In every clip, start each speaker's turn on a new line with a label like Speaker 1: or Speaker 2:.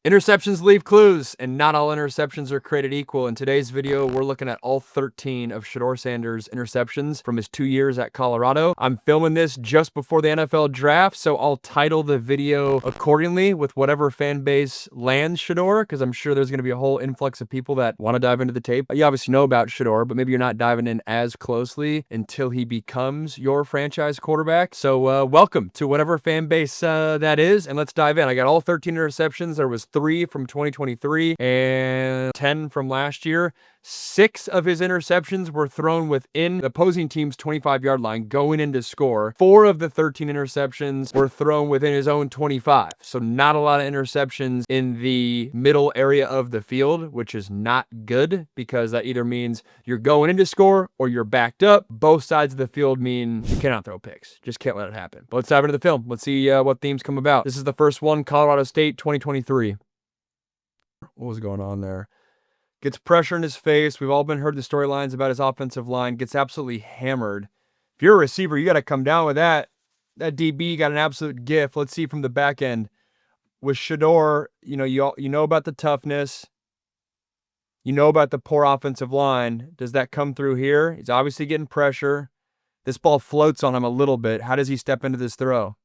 Speaker 1: Interceptions leave clues, and not all interceptions are created equal. In today's video, we're looking at all 13 of Shedeur Sanders' interceptions from his 2 years at Colorado. I'm filming this just before the NFL draft, so I'll title the video accordingly with whatever fan base lands Shedeur, because I'm sure there's going to be a whole influx of people that want to dive into the tape. You obviously know about Shedeur, but maybe you're not diving in as closely until he becomes your franchise quarterback. So welcome to whatever fan base that is, and let's dive in. I got all 13 interceptions. There was 3 from 2023 and 10 from last year. 6 of his interceptions were thrown within the opposing team's 25-yard line going in to score. 4 of the 13 interceptions were thrown within his own 25. So not a lot of interceptions in the middle area of the field, which is not good because that either means you're going in to score or you're backed up. Both sides of the field mean you cannot throw picks. Just can't let it happen. But let's dive into the film. Let's see what themes come about. This is the first one, Colorado State 2023. What was going on there? Gets pressure in his face. We've all been heard the storylines about his offensive line. Gets absolutely hammered. If you're a receiver, you got to come down with that. That DB got an absolute gift. Let's see from the back end. With Shedeur, you know about the toughness. You know about the poor offensive line. Does that come through here? He's obviously getting pressure. This ball floats on him a little bit. How does he step into this throw?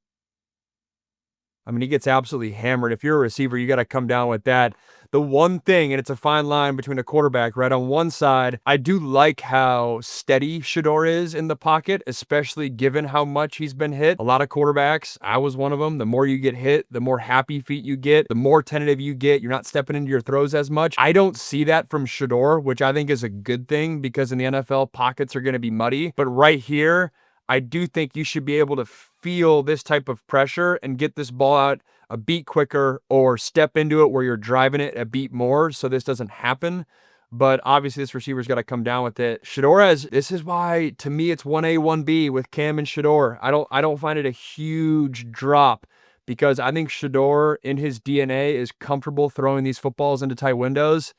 Speaker 1: I mean, he gets absolutely hammered. If you're a receiver, you got to come down with that. The one thing, and it's a fine line between a quarterback, right? On one side, I do like how steady Shedeur is in the pocket, especially given how much he's been hit. A lot of quarterbacks, I was one of them. The more you get hit, the more happy feet you get, the more tentative you get. You're not stepping into your throws as much. I don't see that from Shedeur, which I think is a good thing because in the NFL, pockets are going to be muddy. But right here, I do think you should be able to feel this type of pressure and get this ball out a beat quicker or step into it where you're driving it a beat more so this doesn't happen. But obviously this receiver's got to come down with it. Shedeur this is why to me it's 1A, 1B with Cam and Shedeur. I don't find it a huge drop because I think Shedeur in his DNA is comfortable throwing these footballs into tight windows.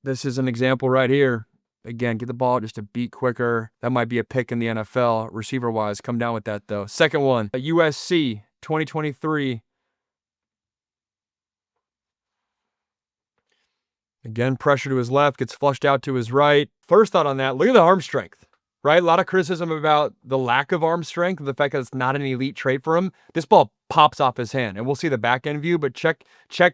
Speaker 1: This is an example right here. Again, get the ball just a beat quicker. That might be a pick in the NFL, receiver-wise. Come down with that, though. Second one, USC 2023. Again, pressure to his left, gets flushed out to his right. First thought on that, look at the arm strength, right? A lot of criticism about the lack of arm strength, the fact that it's not an elite trait for him. This ball pops off his hand, and we'll see the back end view, but check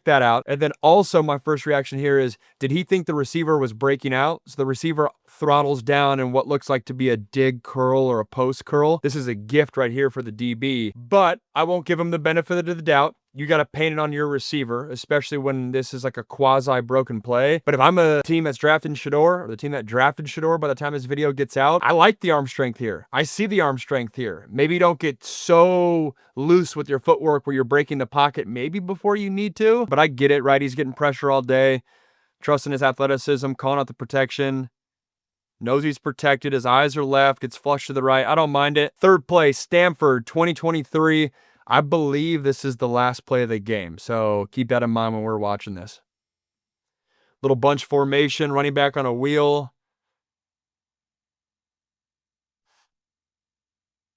Speaker 1: that out. And then also my first reaction here is, did he think the receiver was breaking out? So the receiver throttles down in what looks like to be a dig curl or a post curl. This is a gift right here for the DB, but I won't give him the benefit of the doubt. You got to paint it on your receiver, especially when this is like a quasi-broken play. But if I'm a team that's drafting Shedeur, or the team that drafted Shedeur by the time this video gets out, I like the arm strength here. I see the arm strength here. Maybe you don't get so loose with your footwork where you're breaking the pocket maybe before you need to, but I get it, right? He's getting pressure all day, trusting his athleticism, calling out the protection. Knows he's protected. His eyes are left, gets flushed to the right. I don't mind it. Third play, Stanford 2023. I believe this is the last play of the game, so keep that in mind when we're watching this. Little bunch formation, running back on a wheel.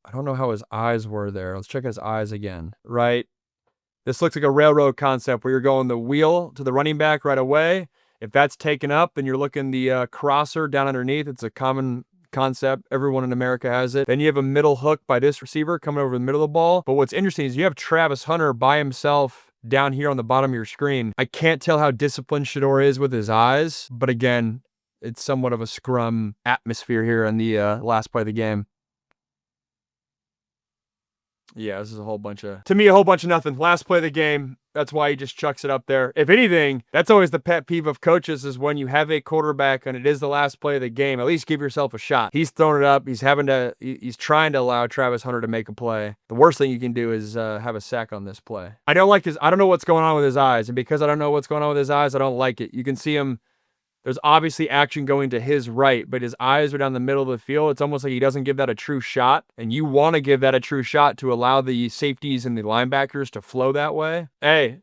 Speaker 1: I don't know how his eyes were there. Let's check his eyes again, right? This looks like a railroad concept where you're going the wheel to the running back right away. If that's taken up, then you're looking the crosser down underneath. It's a common concept. Everyone in America has it. Then you have a middle hook by this receiver coming over the middle of the ball. But what's interesting is you have Travis Hunter by himself down here on the bottom of your screen. I can't tell how disciplined Shedeur is with his eyes, but again, it's somewhat of a scrum atmosphere here in the last play of the game. Yeah, this is a whole bunch of nothing. Last play of the game. That's why he just chucks it up there. If anything, that's always the pet peeve of coaches is when you have a quarterback and it is the last play of the game, at least give yourself a shot. He's throwing it up. He's trying to allow Travis Hunter to make a play. The worst thing you can do is have a sack on this play. I don't know what's going on with his eyes. And because I don't know what's going on with his eyes, I don't like it. You can see him. There's obviously action going to his right, but his eyes are down the middle of the field. It's almost like he doesn't give that a true shot, and you want to give that a true shot to allow the safeties and the linebackers to flow that way. Hey,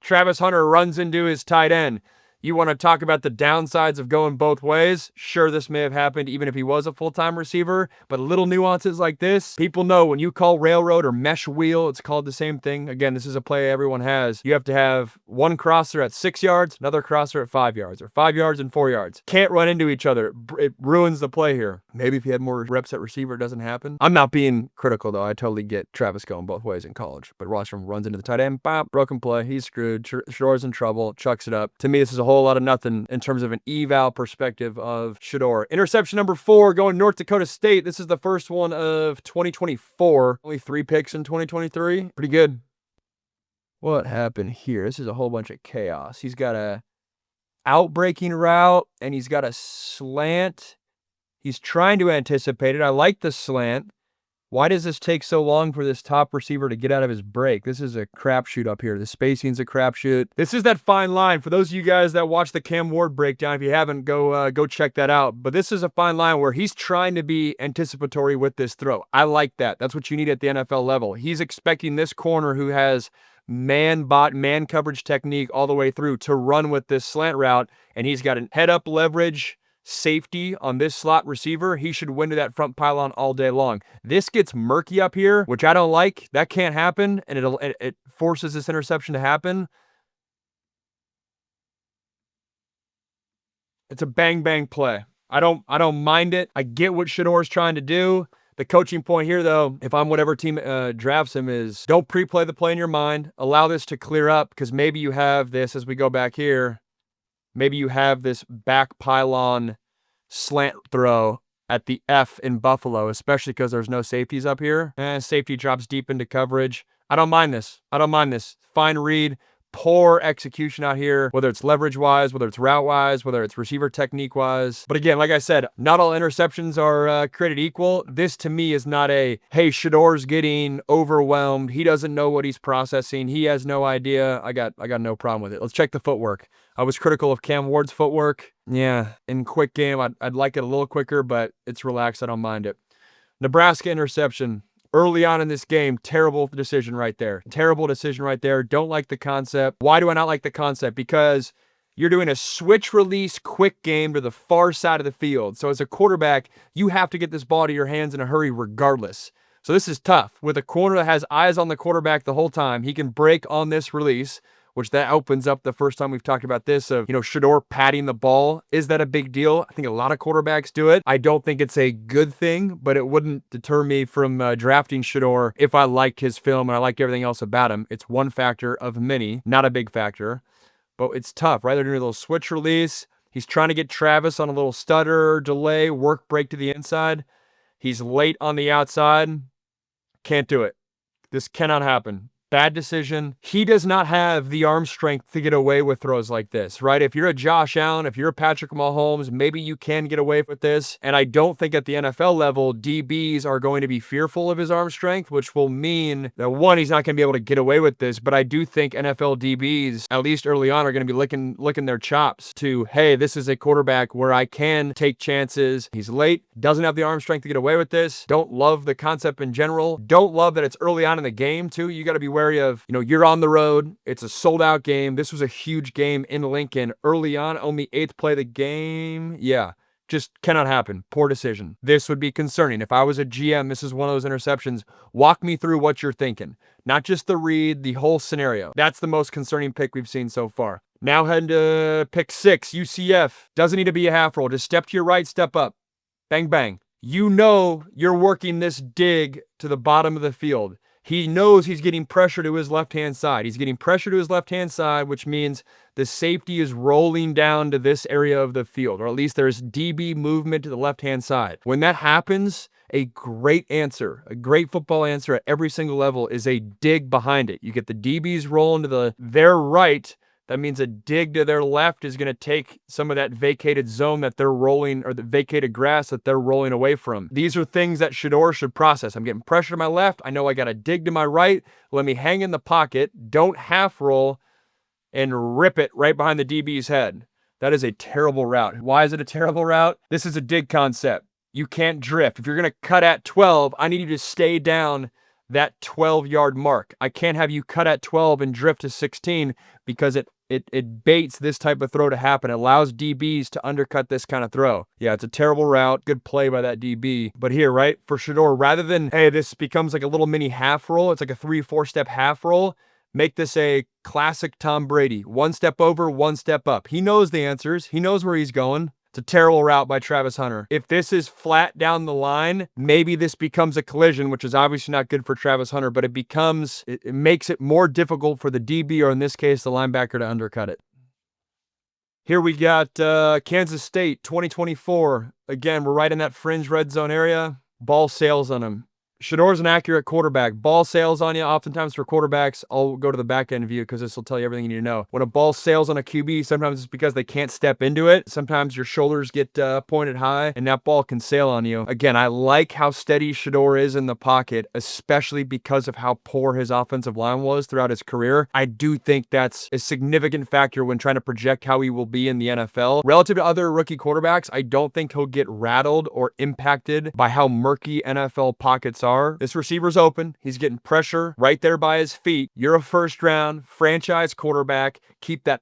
Speaker 1: Travis Hunter runs into his tight end. You want to talk about the downsides of going both ways? Sure, this may have happened even if he was a full-time receiver, but little nuances like this, people know when you call railroad or mesh wheel, it's called the same thing. Again, this is a play everyone has. You have to have one crosser at 6 yards, another crosser at 5 yards, or 5 yards and 4 yards. Can't run into each other. It ruins the play here. Maybe if you had more reps at receiver, it doesn't happen. I'm not being critical, though. I totally get Travis going both ways in college. But Rostrom runs into the tight end, bop, broken play. He's screwed. Shedeur's in trouble, chucks it up. To me, this is a whole lot of nothing in terms of an eval perspective of Shedeur. Interception number 4 going North Dakota State. This is the first one of 2024. Only 3 picks in 2023. Pretty good. What happened here? This is a whole bunch of chaos. He's got a outbreaking route, and he's got a slant. He's trying to anticipate it. I like the slant. Why does this take so long for this top receiver to get out of his break? This is a crapshoot up here. The spacing's a crapshoot. This is that fine line. For those of you guys that watch the Cam Ward breakdown, if you haven't, go check that out. But this is a fine line where he's trying to be anticipatory with this throw. I like that. That's what you need at the NFL level. He's expecting this corner who has man coverage technique all the way through to run with this slant route, and he's got an head-up leverage safety on this slot receiver. He should win to that front pylon all day long. This gets murky up here, which I don't like. That can't happen, and it forces this interception to happen. It's a bang play. I don't mind it. I get what Shedeur's trying to do. The coaching point here, though, if I'm whatever team drafts him, is don't pre-play the play in your mind. Allow this to clear up, because maybe you have this as we go back here. Maybe you have this back pylon slant throw at the F in Buffalo, especially because there's no safeties up here. Safety drops deep into coverage. I don't mind this. Fine read. Poor execution out here, whether it's leverage-wise, whether it's route-wise, whether it's receiver technique-wise. But again, like I said, not all interceptions are created equal. This, to me, is not a, hey, Shedeur's getting overwhelmed. He doesn't know what he's processing. He has no idea. I got no problem with it. Let's check the footwork. I was critical of Cam Ward's footwork. Yeah, in quick game, I'd like it a little quicker, but it's relaxed. I don't mind it. Nebraska interception. Early on in this game, terrible decision right there. Terrible decision right there. Don't like the concept. Why do I not like the concept? Because you're doing a switch release quick game to the far side of the field. So as a quarterback, you have to get this ball to your hands in a hurry regardless. So this is tough. With a corner that has eyes on the quarterback the whole time, he can break on this release, which that opens up the first time we've talked about this of, Shedeur patting the ball. Is that a big deal? I think a lot of quarterbacks do it. I don't think it's a good thing, but it wouldn't deter me from drafting Shedeur if I liked his film and I liked everything else about him. It's one factor of many, not a big factor, but it's tough, right? They're doing a little switch release. He's trying to get Travis on a little stutter, delay, work break to the inside. He's late on the outside. Can't do it. This cannot happen. Bad decision. He does not have the arm strength to get away with throws like this, right? If you're a Josh Allen, if you're a Patrick Mahomes, maybe you can get away with this. And I don't think at the NFL level, DBs are going to be fearful of his arm strength, which will mean that, one, he's not going to be able to get away with this. But I do think NFL DBs, at least early on, are going to be licking their chops to, hey, this is a quarterback where I can take chances. He's late, doesn't have the arm strength to get away with this. Don't love the concept in general. Don't love that it's early on in the game, too. You got to be wary of, you're on the road. It's a sold-out game. This was a huge game in Lincoln early on, only 8th play of the game. Yeah, just cannot happen. Poor decision. This would be concerning. If I was a GM, this is one of those interceptions. Walk me through what you're thinking. Not just the read, the whole scenario. That's the most concerning pick we've seen so far. Now heading to pick 6, UCF. Doesn't need to be a half roll. Just step to your right, step up. Bang, bang. You're working this dig to the bottom of the field. He knows he's getting pressure to his left-hand side. He's getting pressure to his left-hand side, which means the safety is rolling down to this area of the field, or at least there's DB movement to the left-hand side. When that happens, a great answer, a great football answer at every single level is a dig behind it. You get the DBs rolling to their right. That means a dig to their left is going to take some of that vacated zone that they're rolling, or the vacated grass that they're rolling away from. These are things that Shedeur should process. I'm getting pressure to my left. I know I got a dig to my right. Let me hang in the pocket. Don't half roll and rip it right behind the DB's head. That is a terrible route. Why is it a terrible route? This is a dig concept. You can't drift. If you're going to cut at 12, I need you to stay down that 12-yard mark. I can't have you cut at 12 and drift to 16 because it baits this type of throw to happen. It allows DBs to undercut this kind of throw. Yeah, it's a terrible route. Good play by that DB. But here, right, for Shedeur, rather than, hey, this becomes like a little mini half roll, it's like a 3-4 step half roll, make this a classic Tom Brady. One step over, one step up. He knows the answers. He knows where he's going. It's a terrible route by Travis Hunter. If this is flat down the line, maybe this becomes a collision, which is obviously not good for Travis Hunter, but it makes it more difficult for the DB, or in this case, the linebacker, to undercut it. Here we got Kansas State, 2024. Again, we're right in that fringe red zone area. Ball sails on him. Shedeur's an accurate quarterback. Ball sails on you. Oftentimes for quarterbacks, I'll go to the back end view because this will tell you everything you need to know. When a ball sails on a QB, sometimes it's because they can't step into it. Sometimes your shoulders get pointed high and that ball can sail on you. Again, I like how steady Shedeur is in the pocket, especially because of how poor his offensive line was throughout his career. I do think that's a significant factor when trying to project how he will be in the NFL. Relative to other rookie quarterbacks, I don't think he'll get rattled or impacted by how murky NFL pockets are. This receiver's open. He's getting pressure right there by his feet. You're a first-round franchise quarterback. Keep that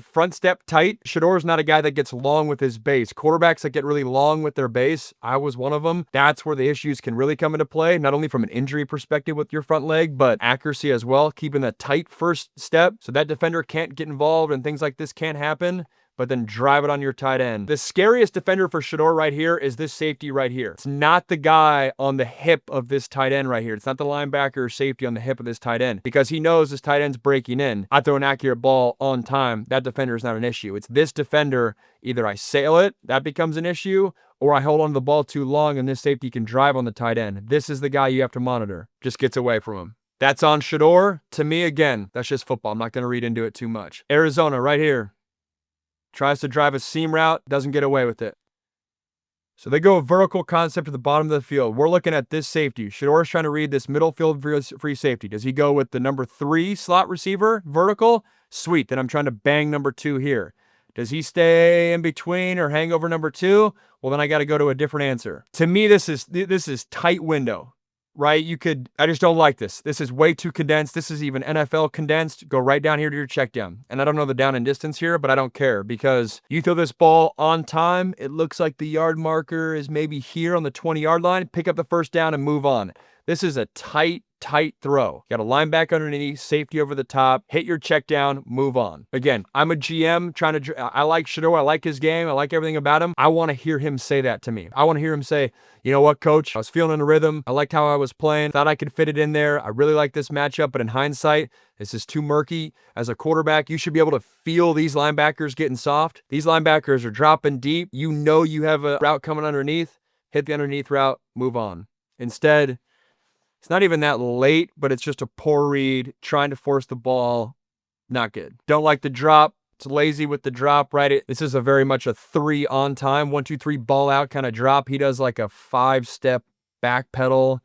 Speaker 1: front step tight. Shedeur's not a guy that gets long with his base. Quarterbacks that get really long with their base, I was one of them. That's where the issues can really come into play, not only from an injury perspective with your front leg, but accuracy as well. Keeping that tight first step so that defender can't get involved and things like this can't happen, but then drive it on your tight end. The scariest defender for Shedeur right here is this safety right here. It's not the guy on the hip of this tight end right here. It's not the linebacker or safety on the hip of this tight end, because he knows this tight end's breaking in. I throw an accurate ball on time. That defender is not an issue. It's this defender. Either I sail it, that becomes an issue, or I hold on to the ball too long and this safety can drive on the tight end. This is the guy you have to monitor. Just gets away from him. That's on Shedeur. To me, again, that's just football. I'm not going to read into it too much. Arizona right here. Tries to drive a seam route, doesn't get away with it. So they go a vertical concept to the bottom of the field. We're looking at this safety. Shedeur is trying to read this middle field free safety. Does he go with the number 3 slot receiver, vertical? Sweet, then I'm trying to bang number 2 here. Does he stay in between or hang over number 2? Well, then I got to go to a different answer. To me, this is tight window. Right? I just don't like this. This is way too condensed. This is even NFL condensed. Go right down here to your check down. And I don't know the down and distance here, but I don't care, because you throw this ball on time, it looks like the yard marker is maybe here on the 20-yard line. Pick up the first down and move on. This is a tight throw. Got a linebacker underneath, safety over the top, hit your check down, move on. Again, I'm a GM I like Shedeur. I like his game. I like everything about him. I want to hear him say that to me. I want to hear him say, you know what, coach? I was feeling in a rhythm. I liked how I was playing. Thought I could fit it in there. I really like this matchup, but in hindsight, this is too murky. As a quarterback, you should be able to feel these linebackers getting soft. These linebackers are dropping deep. You know you have a route coming underneath. Hit the underneath route, move on. Instead, it's not even that late, but it's just a poor read, trying to force the ball. Not good. Don't like the drop. It's lazy with the drop, right? This is a very much a 3 on time, 1, 2, 3 ball out kind of drop. He does like a 5-step back pedal.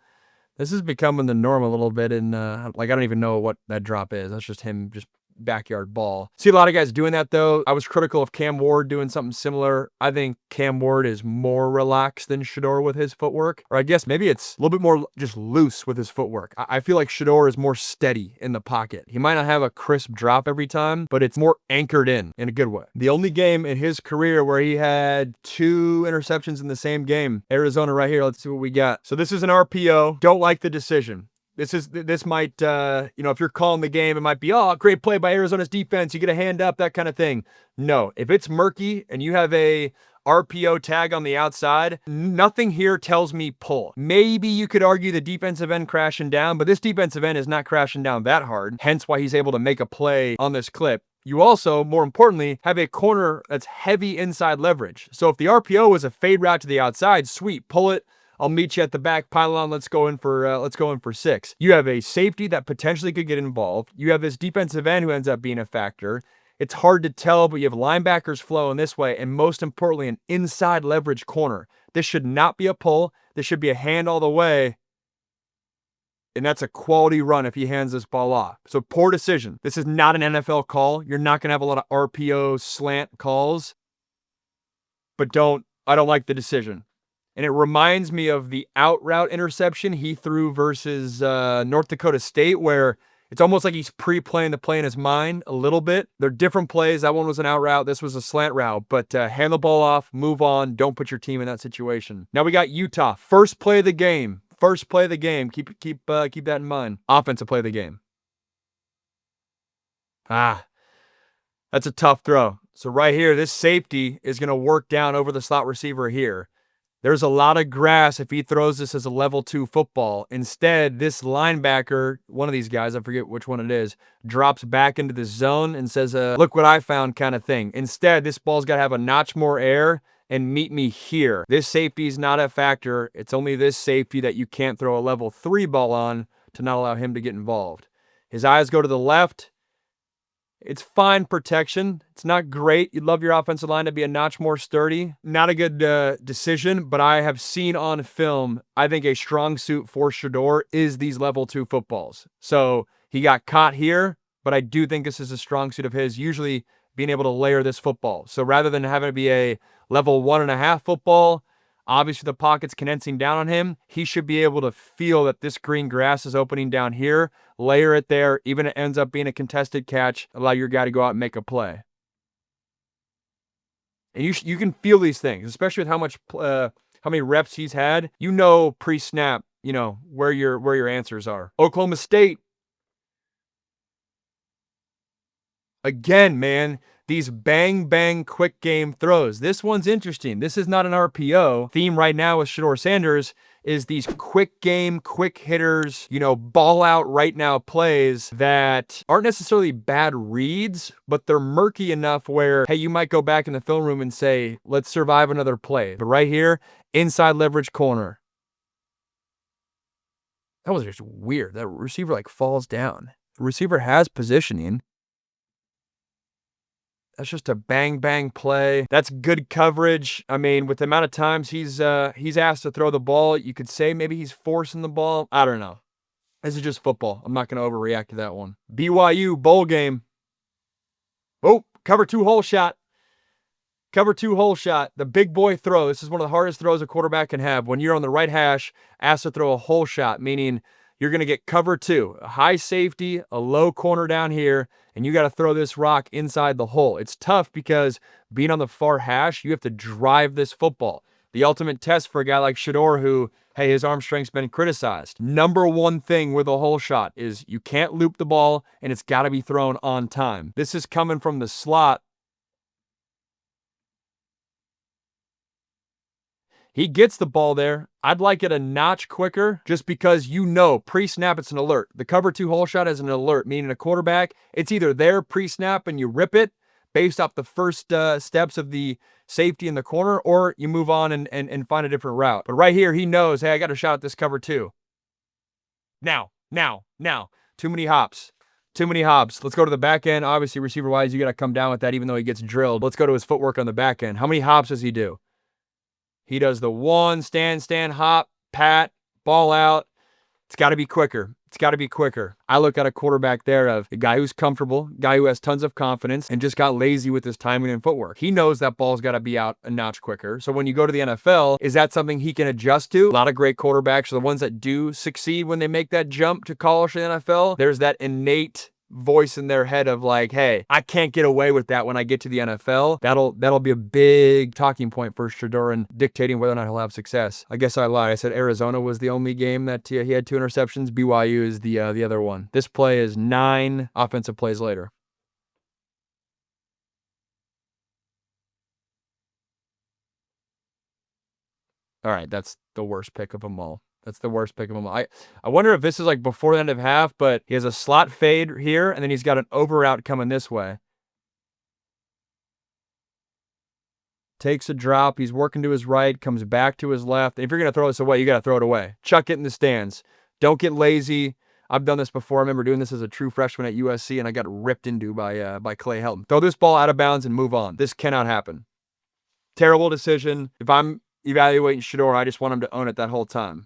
Speaker 1: This is becoming the norm a little bit, and I don't even know what that drop is. That's just him just backyard ball. See a lot of guys doing that though. I was critical of Cam Ward doing something similar. I think Cam Ward is more relaxed than Shedeur with his footwork, or I guess maybe it's a little bit more just loose with his footwork. I feel like Shedeur is more steady in the pocket. He might not have a crisp drop every time, but it's more anchored in a good way. The only game in his career where he had 2 interceptions in the same game, Arizona right here. Let's see what we got. So this is an RPO. Don't like the decision. This might, if you're calling the game, it might be, oh, great play by Arizona's defense. You get a hand up, that kind of thing. No, if it's murky and you have a RPO tag on the outside, nothing here tells me pull. Maybe you could argue the defensive end crashing down, but this defensive end is not crashing down that hard. Hence why he's able to make a play on this clip. You also, more importantly, have a corner that's heavy inside leverage. So if the RPO was a fade route to the outside, sweet, pull it. I'll meet you at the back pylon. Let's go in for 6. You have a safety that potentially could get involved. You have this defensive end who ends up being a factor. It's hard to tell, but you have linebackers flowing this way, and most importantly, an inside leverage corner. This should not be a pull. This should be a hand all the way. And that's a quality run if he hands this ball off. So poor decision. This is not an NFL call. You're not going to have a lot of RPO slant calls. But I don't like the decision. And it reminds me of the out route interception he threw versus North Dakota State, where it's almost like he's pre-playing the play in his mind a little bit. They're different plays. That one was an out route. This was a slant route. But hand the ball off, move on. Don't put your team in that situation. Now we got Utah. First play of the game. First play of the game. Keep that in mind. Offensive play of the game. That's a tough throw. So right here, this safety is going to work down over the slot receiver here. There's a lot of grass if he throws this as a level 2 football. Instead, this linebacker, one of these guys, I forget which one it is, drops back into the zone and says, look what I found kind of thing. Instead, this ball's got to have a notch more air and meet me here. This safety is not a factor. It's only this safety that you can't throw a level 3 ball on to not allow him to get involved. His eyes go to the left. It's fine protection. It's not great. You'd love your offensive line to be a notch more sturdy. Not a good decision, but I have seen on film, I think a strong suit for Shedeur is these level 2 footballs. So he got caught here, but I do think this is a strong suit of his, usually being able to layer this football. So rather than having it be a level 1.5 football, obviously the pocket's condensing down on him, he should be able to feel that this green grass is opening down here, layer it there, even if it ends up being a contested catch, allow your guy to go out and make a play. And you can feel these things, especially with how many reps he's had. You know pre-snap, you know, where your answers are. Oklahoma State. Again, man, these bang, bang, quick game throws. This one's interesting. This is not an RPO. Theme right now with Shedeur Sanders is these quick game, quick hitters, you know, ball out right now plays that aren't necessarily bad reads, but they're murky enough where, hey, you might go back in the film room and say, let's survive another play. But right here, inside leverage corner. That was just weird. That receiver like falls down. The receiver has positioning. That's just a bang, bang play. That's good coverage. I mean, with the amount of times he's asked to throw the ball, you could say maybe he's forcing the ball. I don't know. This is just football. I'm not going to overreact to that one. BYU bowl game. Oh, cover 2 hole shot. Cover 2 hole shot. The big boy throw. This is one of the hardest throws a quarterback can have. When you're on the right hash, asked to throw a hole shot, meaning you're going to get cover 2, a high safety, a low corner down here, and you got to throw this rock inside the hole. It's tough because being on the far hash, you have to drive this football. The ultimate test for a guy like Shedeur who, hey, his arm strength's been criticized. Number one thing with a hole shot is you can't loop the ball, and it's got to be thrown on time. This is coming from the slot. He gets the ball there. I'd like it a notch quicker just because you know pre-snap it's an alert. The cover 2 hole shot is an alert, meaning a quarterback, it's either there pre-snap and you rip it based off the first steps of the safety in the corner, or you move on and find a different route. But right here, he knows, hey, I got a shot at this cover 2. Now. Too many hops. Too many hops. Let's go to the back end. Obviously, receiver-wise, you got to come down with that even though he gets drilled. Let's go to his footwork on the back end. How many hops does he do? He does the 1, stand, hop, pat, ball out. It's got to be quicker. It's got to be quicker. I look at a quarterback there of a guy who's comfortable, guy who has tons of confidence, and just got lazy with his timing and footwork. He knows that ball's got to be out a notch quicker. So when you go to the NFL, is that something he can adjust to? A lot of great quarterbacks are the ones that do succeed when they make that jump to college and NFL. There's that innate voice in their head of like, hey, I can't get away with that when I get to the NFL. That'll be a big talking point for Shedeur and dictating whether or not he'll have success. I guess I lied. I said Arizona was the only game that he had 2 interceptions. BYU is the other one. This play is 9 offensive plays later. All right, that's the worst pick of them all. That's the worst pick of them all. I wonder if this is like before the end of half, but he has a slot fade here, and then he's got an over route coming this way. Takes a drop. He's working to his right, comes back to his left. And if you're going to throw this away, you got to throw it away. Chuck it in the stands. Don't get lazy. I've done this before. I remember doing this as a true freshman at USC, and I got ripped into by Clay Helton. Throw this ball out of bounds and move on. This cannot happen. Terrible decision. If I'm evaluating Shedeur, I just want him to own it that whole time.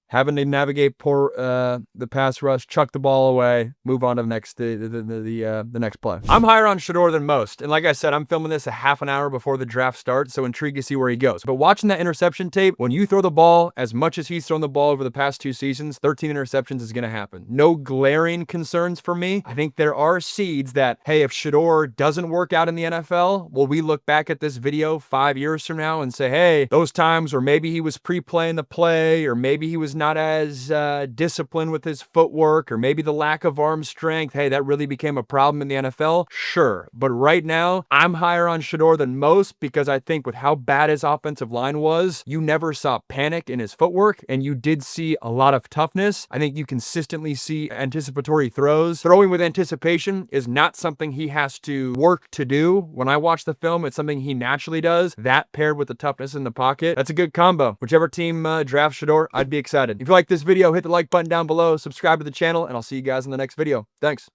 Speaker 1: having to navigate poor the pass rush, chuck the ball away, move on to the next play. I'm higher on Shedeur than most, and like I said, I'm filming this a half an hour before the draft starts, so intrigued to see where he goes. But watching that interception tape, when you throw the ball as much as he's thrown the ball over the past 2 seasons, 13 interceptions is going to happen. No glaring concerns for me. I think there are seeds that, hey, if Shedeur doesn't work out in the NFL, will we look back at this video 5 years from now and say, hey, those times where maybe he was pre-playing the play, or maybe he was not as disciplined with his footwork, or maybe the lack of arm strength, hey, that really became a problem in the NFL? Sure. But right now, I'm higher on Shedeur than most because I think with how bad his offensive line was, you never saw panic in his footwork, and you did see a lot of toughness. I think you consistently see anticipatory throws. Throwing with anticipation is not something he has to work to do. When I watch the film, it's something he naturally does. That paired with the toughness in the pocket, that's a good combo. Whichever team drafts Shedeur, I'd be excited. If you like this video, hit the like button down below, subscribe to the channel, and I'll see you guys in the next video. Thanks.